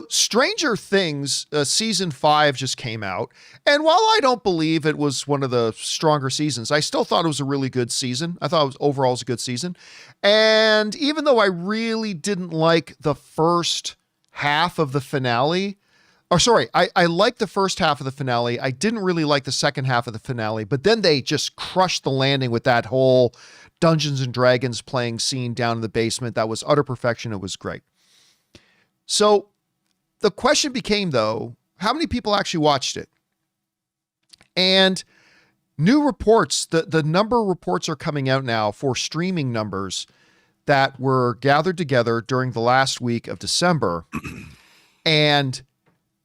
Stranger Things season 5 just came out. And while I don't believe it was one of the stronger seasons, I still thought it was a really good season. I thought it was overall a good season. And even though I really didn't like the first half of the finale, I liked the first half of the finale. I didn't really like the second half of the finale, but then they just crushed the landing with that whole Dungeons and Dragons playing scene down in the basement. That was utter perfection. It was great. So the question became, though, how many people actually watched it? And new reports, the number of reports are coming out now for streaming numbers that were gathered together during the last week of December. And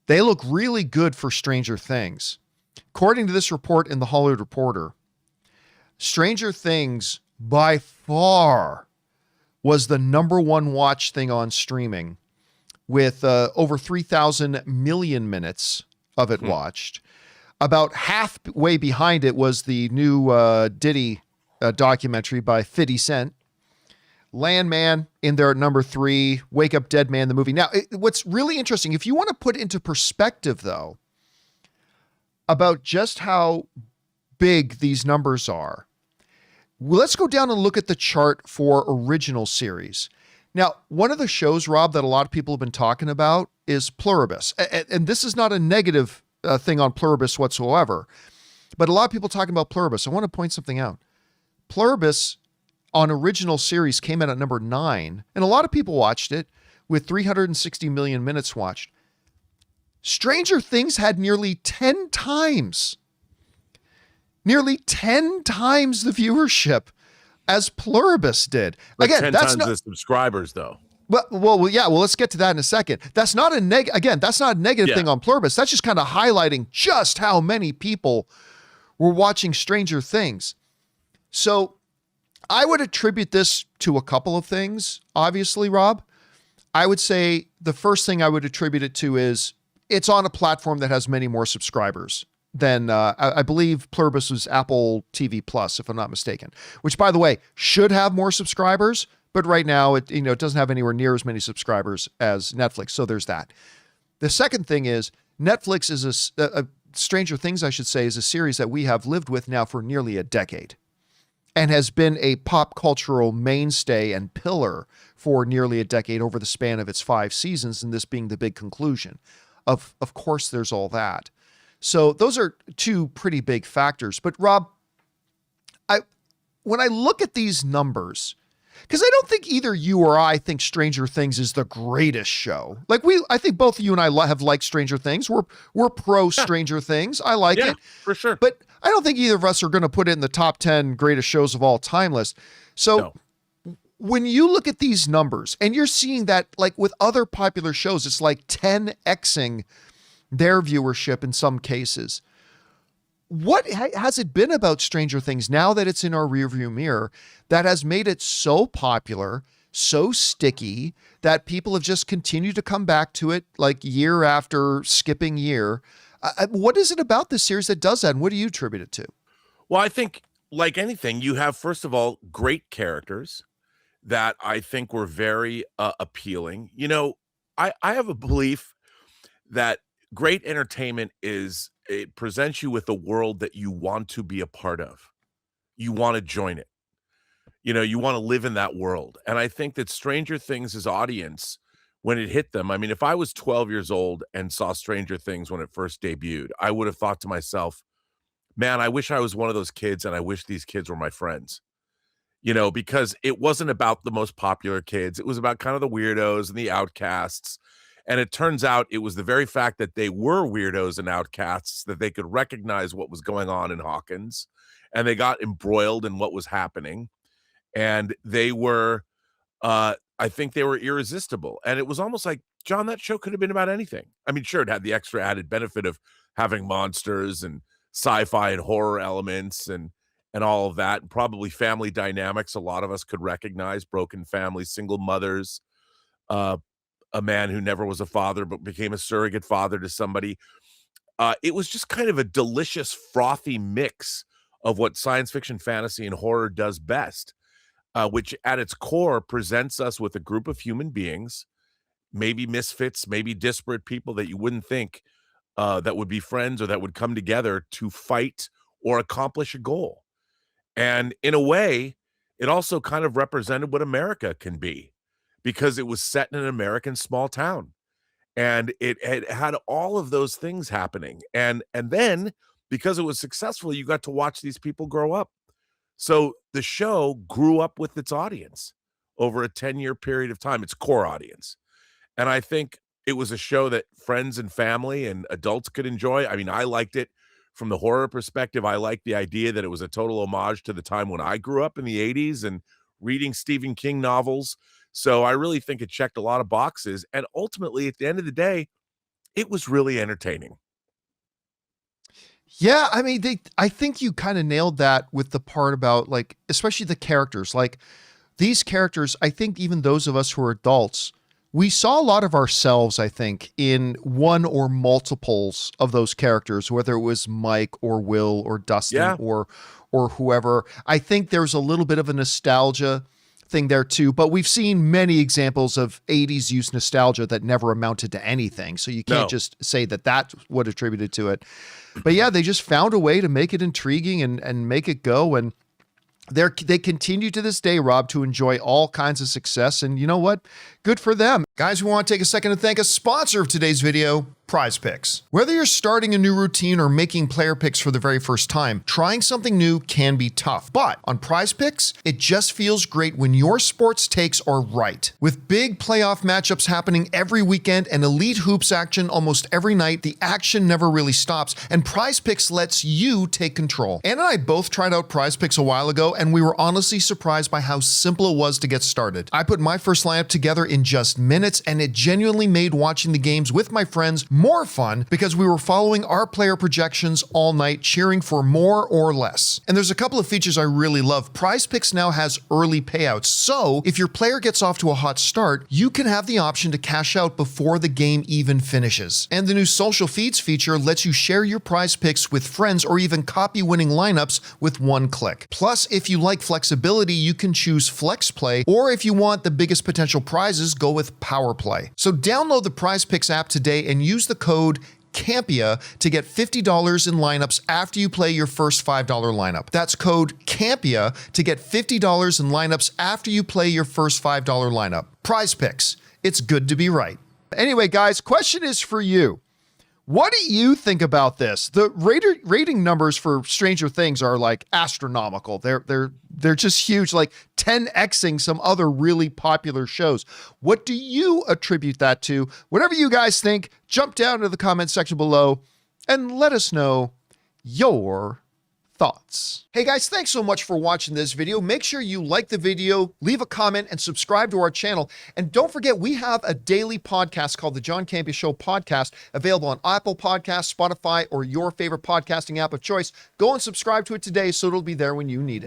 they look really good for Stranger Things. According to this report in The Hollywood Reporter, Stranger Things by far was the number one watch thing on streaming, with over 3,000 million minutes of it watched. About halfway behind it was the new Diddy documentary by 50 Cent. Landman in there at number 3, Wake Up Dead Man, the movie. Now, what's really interesting, if you want to put into perspective, though, about just how big these numbers are, let's go down and look at the chart for original series. Now, one of the shows, Rob, that a lot of people have been talking about is Pluribus. And this is not a negative thing on Pluribus whatsoever, but a lot of people talking about Pluribus. I want to point something out. Pluribus on original series came in at number 9, and a lot of people watched it with 360 million minutes watched. Stranger Things had nearly 10 times the viewership as Pluribus did. Like again, 10 that's times the subscribers, though. Well, yeah. Well, let's get to that in a second. That's not a negative thing on Pluribus. That's just kind of highlighting just how many people were watching Stranger Things. So I would attribute this to a couple of things, obviously, Rob. I would say the first thing I would attribute it to is it's on a platform that has many more subscribers than I believe Pluribus was Apple TV Plus, if I'm not mistaken, which, by the way, should have more subscribers, but right now it doesn't have anywhere near as many subscribers as Netflix. So there's that. The second thing is Netflix is a Stranger Things, I should say, is a series that we have lived with now for nearly a decade and has been a pop cultural mainstay and pillar for nearly a decade over the span of its 5 seasons, and this being the big conclusion. Of course, there's all that. So those are two pretty big factors. But Rob, when I look at these numbers, because I don't think either you or I think Stranger Things is the greatest show. I think both you and I have liked Stranger Things. We're pro Stranger Things. I like it for sure. But I don't think either of us are going to put it in the top 10 greatest shows of all time list. So when you look at these numbers and you're seeing that, like with other popular shows, it's like 10xing their viewership in some cases. What has it been about Stranger Things now that it's in our rearview mirror that has made it so popular, so sticky, that people have just continued to come back to it like year after skipping year? What is it about this series that does that, and what do you attribute it to? Well, I think, like anything, you have, first of all, great characters that I think were very appealing. I have a belief that great entertainment it presents you with a world that you want to be a part of. You want to join it. You want to live in that world. And I think that Stranger Things' audience, when it hit them, I mean, if I was 12 years old and saw Stranger Things when it first debuted, I would have thought to myself, man, I wish I was one of those kids, and I wish these kids were my friends. Because it wasn't about the most popular kids. It was about kind of the weirdos and the outcasts. And it turns out it was the very fact that they were weirdos and outcasts that they could recognize what was going on in Hawkins, and they got embroiled in what was happening. And they were, I think they were irresistible. And it was almost like, John, that show could have been about anything. I mean, sure, it had the extra added benefit of having monsters and sci-fi and horror elements and all of that, and probably family dynamics. A lot of us could recognize broken families, single mothers, a man who never was a father but became a surrogate father to somebody. It was just kind of a delicious, frothy mix of what science fiction, fantasy, and horror does best, which at its core presents us with a group of human beings maybe misfits, maybe disparate people that you wouldn't think that would be friends or that would come together to fight or accomplish a goal. And in a way, it also kind of represented what America can be because it was set in an American small town. And it had all of those things happening. And then because it was successful, you got to watch these people grow up. So the show grew up with its audience over a 10-year period of time, its core audience. And I think it was a show that friends and family and adults could enjoy. I mean, I liked it from the horror perspective. I liked the idea that it was a total homage to the time when I grew up in the 80s and reading Stephen King novels. So I really think it checked a lot of boxes. And ultimately, at the end of the day, it was really entertaining. Yeah, I mean, I think you kind of nailed that with the part about, like, especially the characters. Like, these characters, I think even those of us who are adults, we saw a lot of ourselves, I think, in one or multiples of those characters, whether it was Mike or Will or Dustin Yeah. or whoever. I think there's a little bit of a nostalgia thing there too, but we've seen many examples of 80s use nostalgia that never amounted to anything. So you can't just say that that's what attributed to it. But yeah, they just found a way to make it intriguing and make it go. And they continue to this day, Rob, to enjoy all kinds of success. And you know what? Good for them. Guys, we want to take a second to thank a sponsor of today's video, PrizePicks. Whether you're starting a new routine or making player picks for the very first time, trying something new can be tough. But on PrizePicks, it just feels great when your sports takes are right. With big playoff matchups happening every weekend and elite hoops action almost every night, the action never really stops, and PrizePicks lets you take control. Ann and I both tried out PrizePicks a while ago, and we were honestly surprised by how simple it was to get started. I put my first lineup together in just minutes, and it genuinely made watching the games with my friends more fun because we were following our player projections all night, cheering for more or less. And there's a couple of features I really love. PrizePicks now has early payouts, so if your player gets off to a hot start, you can have the option to cash out before the game even finishes. And the new social feeds feature lets you share your PrizePicks with friends or even copy winning lineups with one click. Plus, if you like flexibility, you can choose Flex Play, or if you want the biggest potential prizes, go with Power Play. So download the PrizePicks app today and use the code Campea to get $50 in lineups after you play your first $5 lineup. That's code Campea to get $50 in lineups after you play your first $5 lineup. PrizePicks. It's good to be right. Anyway, guys, question is for you. What do you think about this? The rating numbers for Stranger Things are like astronomical. They're just huge, like 10xing some other really popular shows. What do you attribute that to? Whatever you guys think, jump down to the comment section below and let us know your thoughts. Hey guys, thanks so much for watching this video. Make sure you like the video, leave a comment, and subscribe to our channel. And don't forget, we have a daily podcast called the John Campea Show podcast, available on Apple Podcasts, Spotify, or your favorite podcasting app of choice. Go and subscribe to it today so it'll be there when you need it.